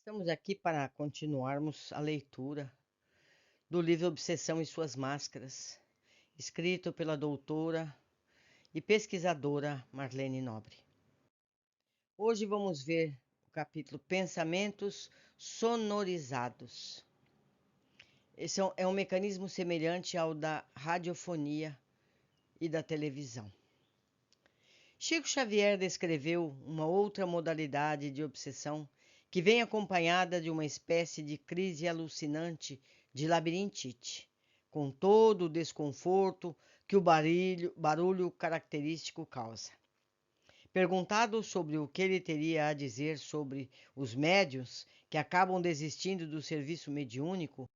Estamos aqui para continuarmos a leitura do livro Obsessão e Suas Máscaras, escrito pela doutora e pesquisadora Marlene Nobre. Hoje vamos ver o capítulo Pensamentos Sonorizados. Esse é um mecanismo semelhante ao da radiofonia e da televisão. Chico Xavier descreveu uma outra modalidade de obsessão que vem acompanhada de uma espécie de crise alucinante de labirintite, com todo o desconforto que o barulho característico causa. Perguntado sobre o que ele teria a dizer sobre os médiuns que acabam desistindo do serviço mediúnico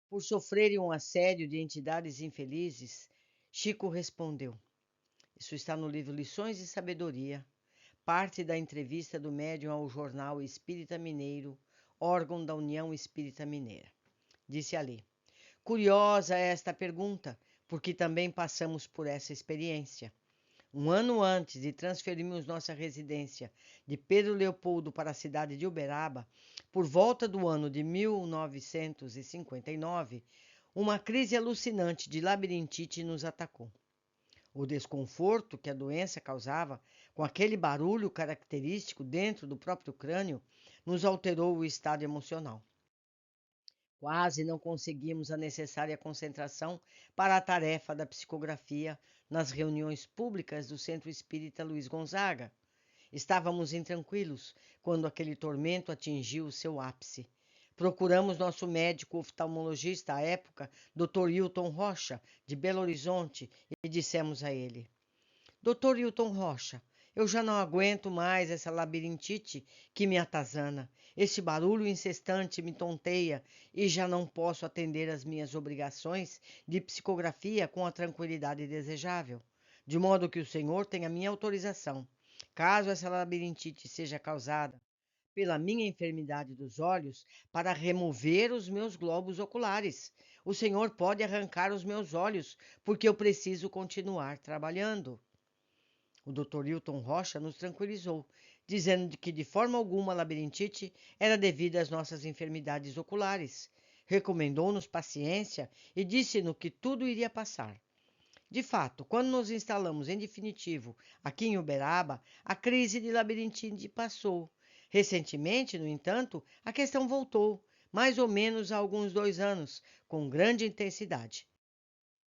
por sofrerem um assédio de entidades infelizes, Chico respondeu: Isso está no livro Lições de Sabedoria, parte da entrevista do médium ao jornal Espírita Mineiro, órgão da União Espírita Mineira. Disse ali: Curiosa é esta pergunta, porque também passamos por essa experiência. Um ano antes de transferirmos nossa residência de Pedro Leopoldo para a cidade de Uberaba, por volta do ano de 1959, uma crise alucinante de labirintite nos atacou. O desconforto que a doença causava, com aquele barulho característico dentro do próprio crânio, nos alterou o estado emocional. Quase não conseguimos a necessária concentração para a tarefa da psicografia nas reuniões públicas do Centro Espírita Luiz Gonzaga. Estávamos intranquilos quando aquele tormento atingiu o seu ápice. Procuramos nosso médico oftalmologista à época, Dr. Hilton Rocha, de Belo Horizonte, e dissemos a ele: Doutor Hilton Rocha, eu já não aguento mais essa labirintite que me atazana. Esse barulho incessante me tonteia e já não posso atender às minhas obrigações de psicografia com a tranquilidade desejável. De modo que o senhor tem a minha autorização. Caso essa labirintite seja causada pela minha enfermidade dos olhos, para remover os meus globos oculares. O senhor pode arrancar os meus olhos, porque eu preciso continuar trabalhando. O Dr. Hilton Rocha nos tranquilizou, dizendo que de forma alguma a labirintite era devida às nossas enfermidades oculares. Recomendou-nos paciência e disse-nos que tudo iria passar. De fato, quando nos instalamos em definitivo aqui em Uberaba, a crise de labirintite passou. Recentemente, no entanto, a questão voltou, mais ou menos há alguns 2 anos, com grande intensidade.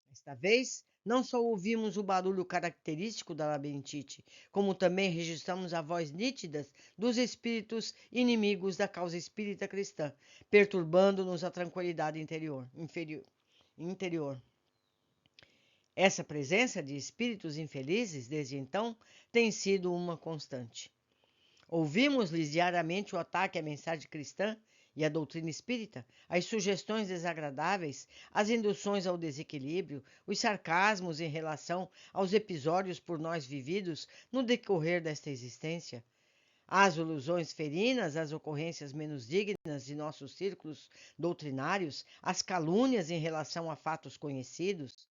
Desta vez, não só ouvimos o barulho característico da labirintite, como também registramos a voz nítida dos espíritos inimigos da causa espírita cristã, perturbando-nos a tranquilidade interior. Essa presença de espíritos infelizes, desde então, tem sido uma constante. Ouvimos-lhes diariamente o ataque à mensagem cristã e à doutrina espírita, as sugestões desagradáveis, as induções ao desequilíbrio, os sarcasmos em relação aos episódios por nós vividos no decorrer desta existência, as ilusões ferinas, as ocorrências menos dignas de nossos círculos doutrinários, as calúnias em relação a fatos conhecidos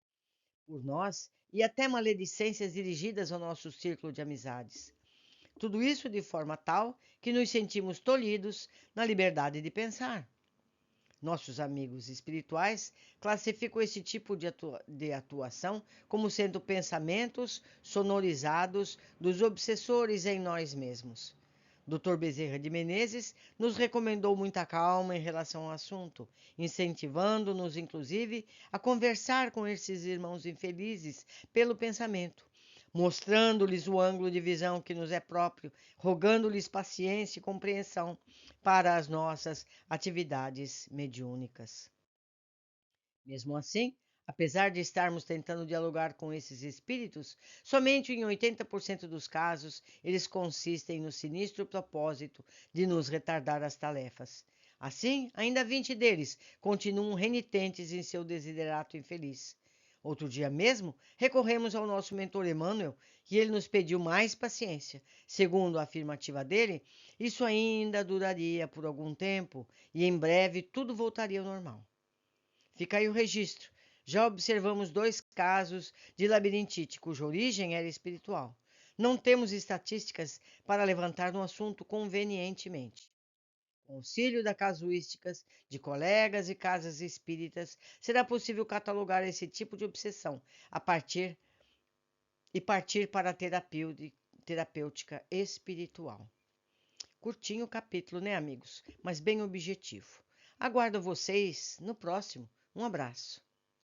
por nós e até maledicências dirigidas ao nosso círculo de amizades. Tudo isso de forma tal que nos sentimos tolhidos na liberdade de pensar. Nossos amigos espirituais classificam esse tipo de atuação como sendo pensamentos sonorizados dos obsessores em nós mesmos. Dr. Bezerra de Menezes nos recomendou muita calma em relação ao assunto, incentivando-nos, inclusive, a conversar com esses irmãos infelizes pelo pensamento, mostrando-lhes o ângulo de visão que nos é próprio, rogando-lhes paciência e compreensão para as nossas atividades mediúnicas. Mesmo assim, apesar de estarmos tentando dialogar com esses espíritos, somente em 80% dos casos eles consistem no sinistro propósito de nos retardar as tarefas. Assim, ainda 20 deles continuam renitentes em seu desiderato infeliz. Outro dia mesmo, recorremos ao nosso mentor Emmanuel e ele nos pediu mais paciência. Segundo a afirmativa dele, isso ainda duraria por algum tempo e em breve tudo voltaria ao normal. Fica aí o registro. Já observamos 2 casos de labirintite, cuja origem era espiritual. Não temos estatísticas para levantar no assunto convenientemente. Com auxílio das casuísticas de colegas e casas espíritas, será possível catalogar esse tipo de obsessão a partir para a terapêutica espiritual. Curtinho o capítulo, né, amigos? Mas bem objetivo. Aguardo vocês no próximo. Um abraço.